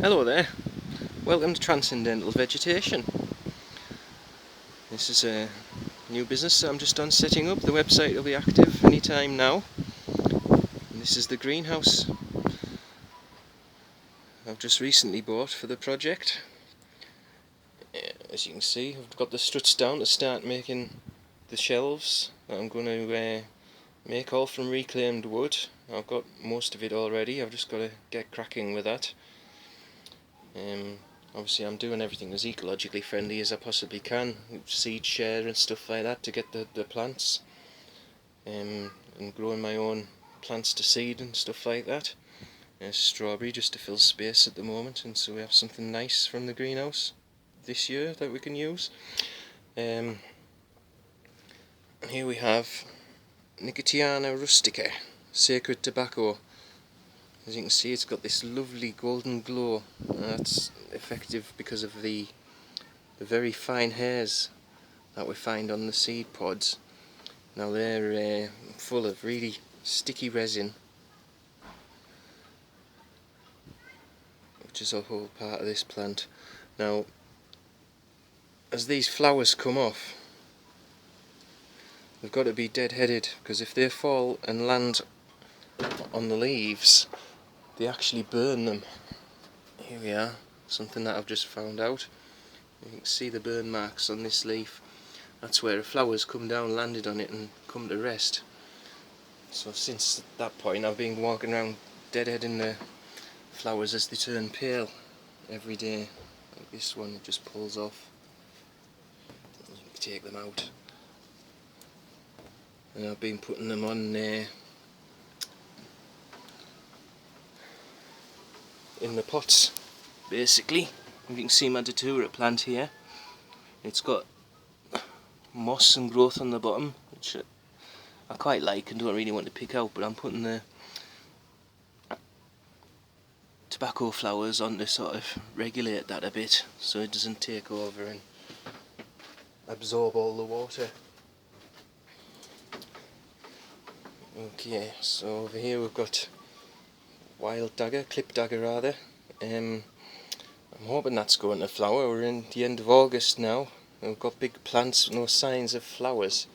Hello there, welcome to Transcendental Vegetation. This is a new business that I'm just on setting up. The website will be active anytime now. And this is the greenhouse I've just recently bought for the project. As you can see, I've got the struts down to start making the shelves that I'm going to make, all from reclaimed wood. I've got most of it already, I've just got to get cracking with that. Obviously I'm doing everything as ecologically friendly as I possibly can, seed share and stuff like that to get the plants, and growing my own plants to seed and stuff like that. Strawberry just to fill space at the moment, and so we have something nice from the greenhouse this year that we can use. Here we have Nicotiana rustica, sacred tobacco. As you can see, it's got this lovely golden glow. That's effective because of the very fine hairs that we find on the seed pods. Now they're full of really sticky resin, which is a whole part of this plant. Now, as these flowers come off, they've got to be dead-headed, because if they fall and land on the leaves, they actually burn them. Here we are, something that I've just found out. You can see the burn marks on this leaf. That's where the flowers come down, landed on it and come to rest. So since that point I've been walking around deadheading the flowers as they turn pale every day. Like this one, it just pulls off. You can take them out. And I've been putting them on in the pots, basically. You can see my datura plant here. It's got moss and growth on the bottom, which I quite like and don't really want to pick out, but I'm putting the tobacco flowers on to sort of regulate that a bit so it doesn't take over and absorb all the water. Okay, so over here we've got wild dagger, clip dagger rather. I'm hoping that's going to flower. We're in the end of August now. We've got big plants with no signs of flowers.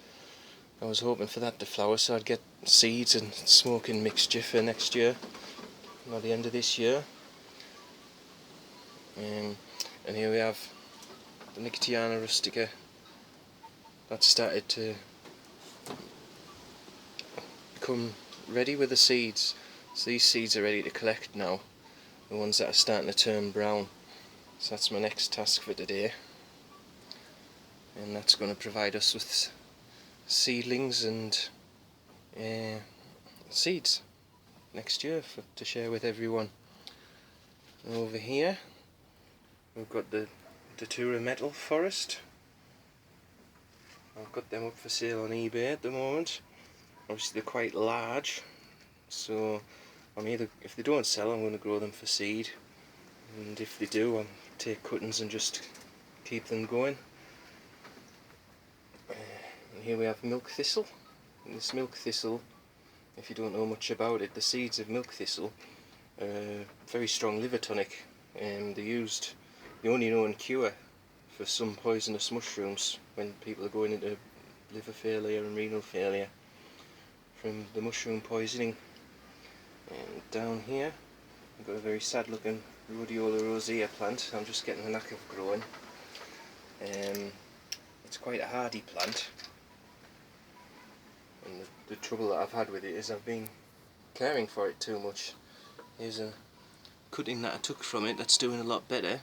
I was hoping for that to flower so I'd get seeds and smoking mixture for next year, not the end of this year. And here we have the Nicotiana rustica that started to become ready with the seeds. So these seeds are ready to collect now, the ones that are starting to turn brown. So that's my next task for today, and that's going to provide us with seedlings and seeds next year to share with everyone. And over here we've got the datura metal forest. I've got them up for sale on eBay at the moment. Obviously they're quite large, so if they don't sell, I'm going to grow them for seed, and if they do, I'll take cuttings and just keep them going. And here we have milk thistle. And this milk thistle, if you don't know much about it, the seeds of milk thistle are very strong liver tonic, and they're used, the only known cure for some poisonous mushrooms when people are going into liver failure and renal failure from the mushroom poisoning. And down here we've got a very sad looking rhodiola rosea plant. I'm just getting the knack of growing. It's quite a hardy plant, and the trouble that I've had with it is I've been caring for it too much. Here's a cutting that I took from it that's doing a lot better,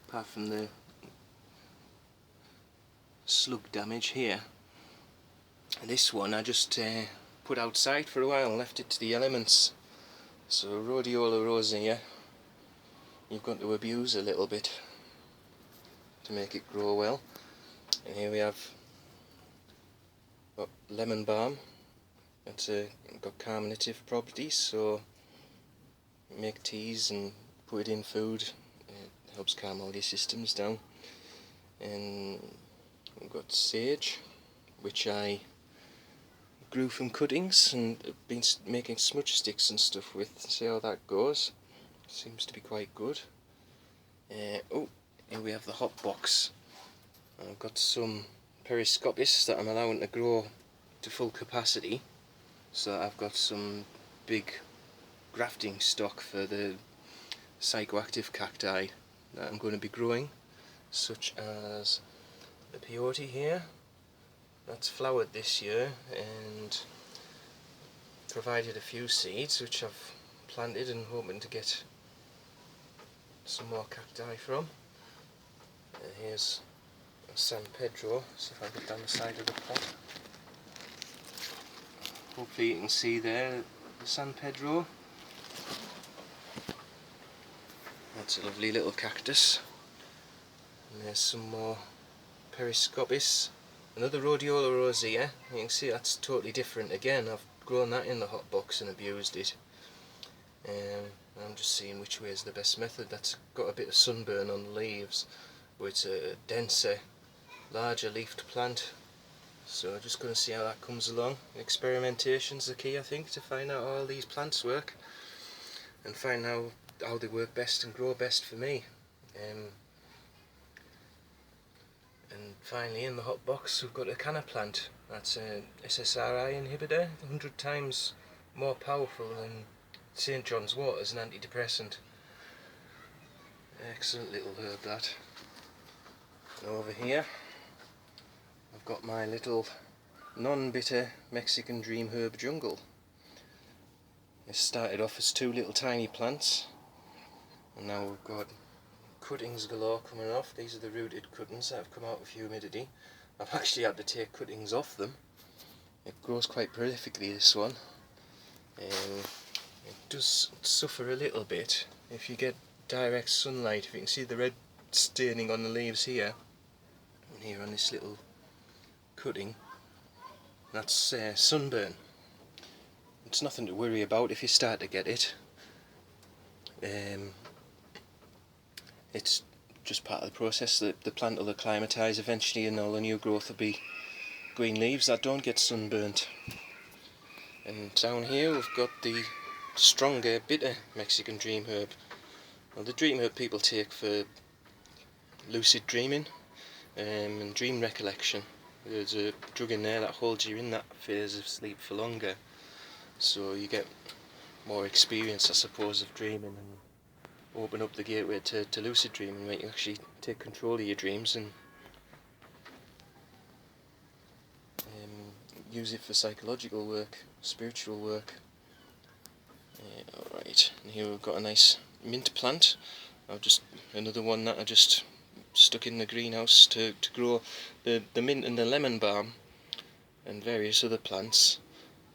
apart from the slug damage here. And this one I just put outside for a while and left it to the elements. So rhodiola rosea, you've got to abuse a little bit to make it grow well. And here we have lemon balm. It's got carminative properties, so make teas and put it in food. It helps calm all your systems down. And we've got sage, which I grew from cuttings and been making smudge sticks and stuff with. See how that goes. Seems to be quite good. Oh, here we have the hot box. I've got some periscopists that I'm allowing to grow to full capacity, so I've got some big grafting stock for the psychoactive cacti that I'm going to be growing, such as the peyote here that's flowered this year and provided a few seeds which I've planted and hoping to get some more cacti from. And here's a San Pedro, see if I get down the side of the pot. Hopefully you can see there the San Pedro. That's a lovely little cactus. And there's some more periscopis. Another rhodiola rosea. You can see that's totally different again. I've grown that in the hot box and abused it. I'm just seeing which way is the best method. That's got a bit of sunburn on the leaves, but it's a denser, larger leafed plant. So I'm just going to see how that comes along. Experimentation's the key, I think, to find out how all these plants work and find out how they work best and grow best for me. And finally, in the hot box we've got a canna plant. That's a SSRI inhibitor, 100 times more powerful than St. John's wort as an antidepressant. Excellent little herb that. And over here I've got my little non-bitter Mexican dream herb jungle. It started off as 2 little tiny plants, and now we've got cuttings galore coming off. These are the rooted cuttings that have come out of humidity. I've actually had to take cuttings off them. It grows quite prolifically, this one. It does suffer a little bit if you get direct sunlight. If you can see the red staining on the leaves here and here on this little cutting, that's sunburn. It's nothing to worry about if you start to get it. It's just part of the process. The plant will acclimatise eventually and all the new growth will be green leaves that don't get sunburnt. And down here we've got the stronger, bitter Mexican dream herb. Well, the dream herb people take for lucid dreaming and dream recollection. There's a drug in there that holds you in that phase of sleep for longer, so you get more experience, I suppose, of dreaming and open up the gateway to lucid dreaming, make you actually take control of your dreams and use it for psychological work, spiritual work. Alright, and here we've got a nice mint plant. Another one that I just stuck in the greenhouse to grow the mint and the lemon balm and various other plants.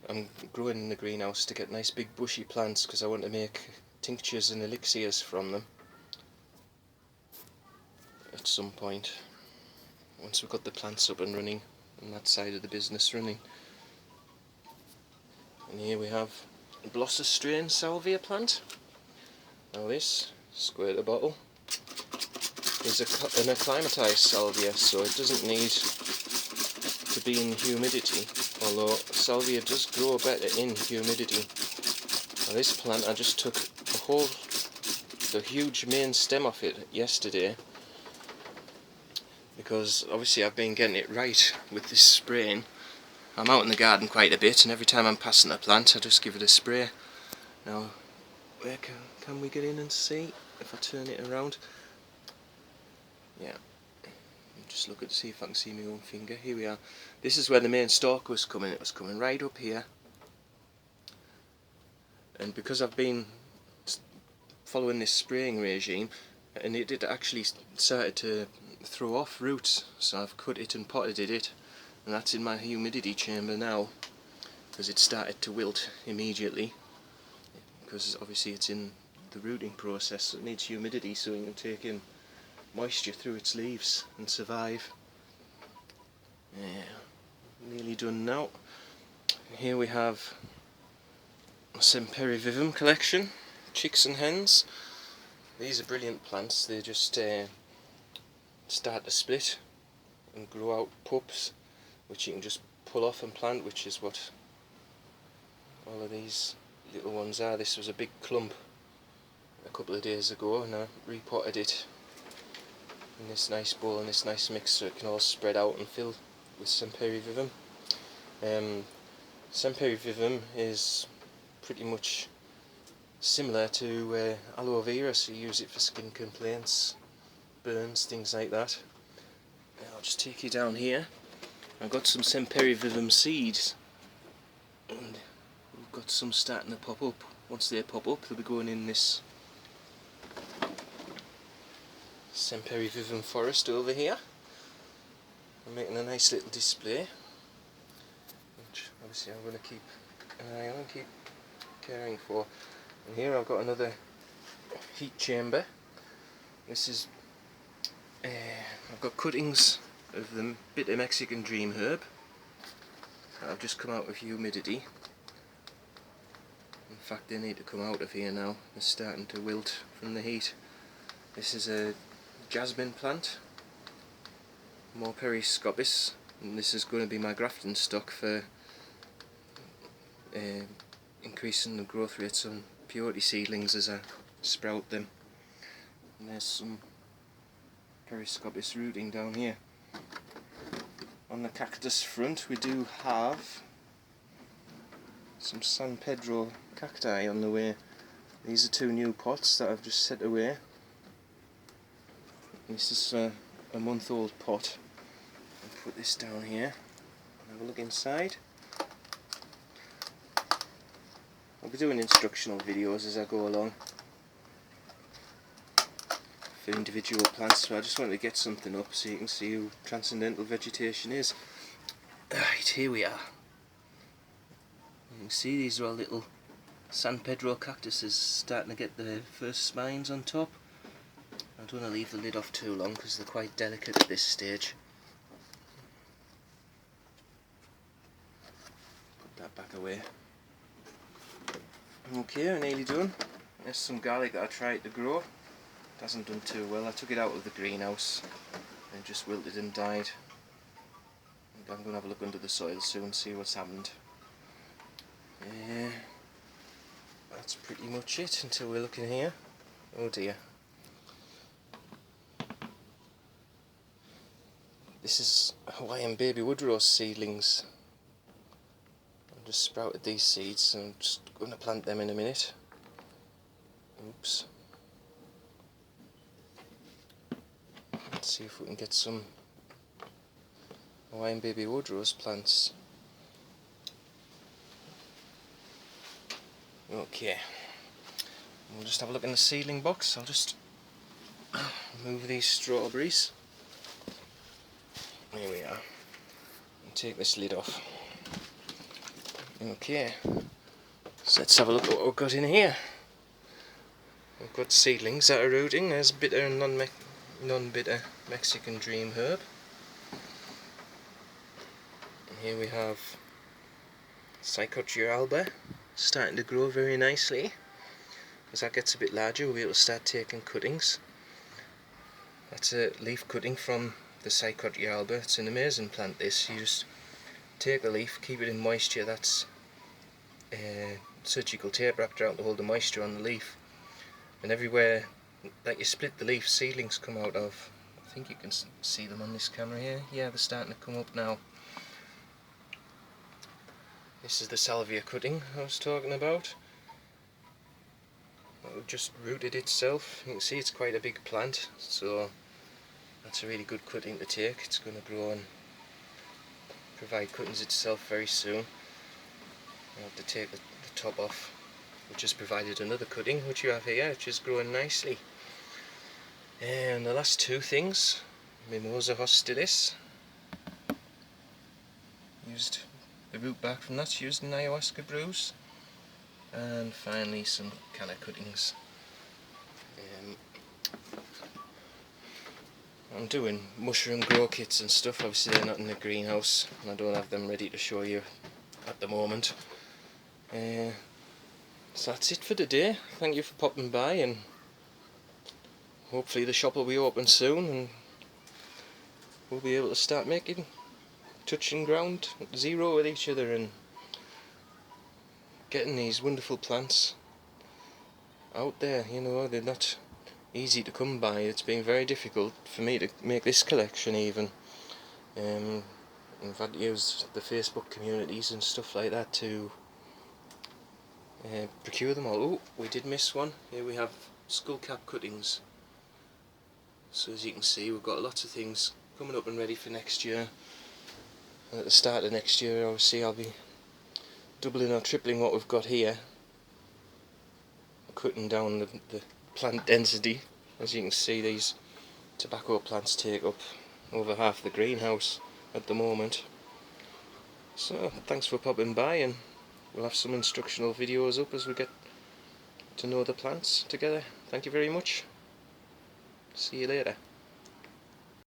I'm growing in the greenhouse to get nice big bushy plants because I want to make tinctures and elixirs from them at some point, once we've got the plants up and running and that side of the business running. And here we have a Blossom strain salvia plant. Now this square bottle is an acclimatised salvia, so it doesn't need to be in humidity, although salvia does grow better in humidity. Now this plant, I just took the huge main stem off it yesterday, because obviously I've been getting it right with this spraying. I'm out in the garden quite a bit, and every time I'm passing a plant I just give it a spray. Now where can we get in and see if I turn it around? Yeah, just look at see if I can see my own finger. Here we are. This is where the main stalk was coming. It was coming right up here, and because I've been following this spraying regime, and it actually started to throw off roots, so I've cut it and potted it, and that's in my humidity chamber now, because it started to wilt immediately, because obviously it's in the rooting process, so it needs humidity so it can take in moisture through its leaves and survive. Yeah, nearly done now. Here we have a Semperi vivum collection, chicks and hens. These are brilliant plants. They just start to split and grow out pups, which you can just pull off and plant, which is what all of these little ones are. This was a big clump a couple of days ago and I repotted it in this nice bowl and this nice mix so it can all spread out and fill with semperivivum. Semperivivum is pretty much similar to aloe vera, so you use it for skin complaints, burns, things like that. I'll just take you down here. I've got some semperivivum seeds, and we've got some starting to pop up. Once they pop up, they'll be going in this semperivivum forest over here. I'm making a nice little display, which obviously I'm going to keep an eye on and keep caring for. And here I've got another heat chamber. This is I've got cuttings of the bitter Mexican dream herb that have just come out of humidity. In fact, they need to come out of here now. They're starting to wilt from the heat. This is a jasmine plant, more periscopis, and this is going to be my grafting stock for increasing the growth rates on peyote seedlings as I sprout them. And there's some periscopis rooting down here. On the cactus front we do have some San Pedro cacti on the way. These are 2 new pots that I've just set away. This is a month-old pot. I'll put this down here and have a look inside. I'll be doing instructional videos as I go along for individual plants, so I just wanted to get something up so you can see who Transcendental Vegetation is. Right, here we are. You can see these are all little San Pedro cactuses starting to get the first spines on top. I don't want to leave the lid off too long because they're quite delicate at this stage. Put that back away. Okay, we're nearly done. There's some garlic that I tried to grow. It hasn't done too well. I took it out of the greenhouse and it just wilted and died. I'm going to have a look under the soil soon, see what's happened. That's pretty much it until we're looking here. Oh dear. This is Hawaiian baby wood rose seedlings. I've just sprouted these seeds and I'm just going to plant them in a minute. Oops. Let's see if we can get some Hawaiian baby wood rose plants. Okay, we'll just have a look in the seedling box. I'll just move these strawberries. Here we are. And take this lid off. Okay, so let's have a look at what we've got in here. We've got seedlings that are rooting. There's bitter and non-bitter Mexican dream herb. And here we have Psychotria alba, starting to grow very nicely. As that gets a bit larger, we'll be able to start taking cuttings. That's a leaf cutting from the Psychotria alba. It's an amazing plant, this. You just take a leaf, keep it in moisture. That's surgical tape wrapped around to hold the moisture on the leaf. And everywhere that you split the leaf, seedlings come out of. I think you can see them on this camera here. Yeah, they're starting to come up now. This is the salvia cutting I was talking about. It just rooted itself. You can see it's quite a big plant, so that's a really good cutting to take. It's going to grow and provide cuttings itself very soon. I have to take the top off, which has provided another cutting, which you have here, which is growing nicely. And the last 2 things, Mimosa hostilis. Used the root bark from that's used in ayahuasca brews. And finally some canna cuttings. I'm doing mushroom grow kits and stuff. Obviously they're not in the greenhouse and I don't have them ready to show you at the moment. So that's it for today. Thank you for popping by, and hopefully the shop will be open soon and we'll be able to start making touching ground zero with each other and getting these wonderful plants out there. You know, they're not easy to come by. It's been very difficult for me to make this collection even. I've had to use the Facebook communities and stuff like that to procure them all. Oh, we did miss one. Here we have skull cap cuttings. So as you can see, we've got lots of things coming up and ready for next year. And at the start of next year, obviously, I'll be doubling or tripling what we've got here, cutting down the plant density. As you can see, these tobacco plants take up over half the greenhouse at the moment. So thanks for popping by, and we'll have some instructional videos up as we get to know the plants together. Thank you very much. See you later.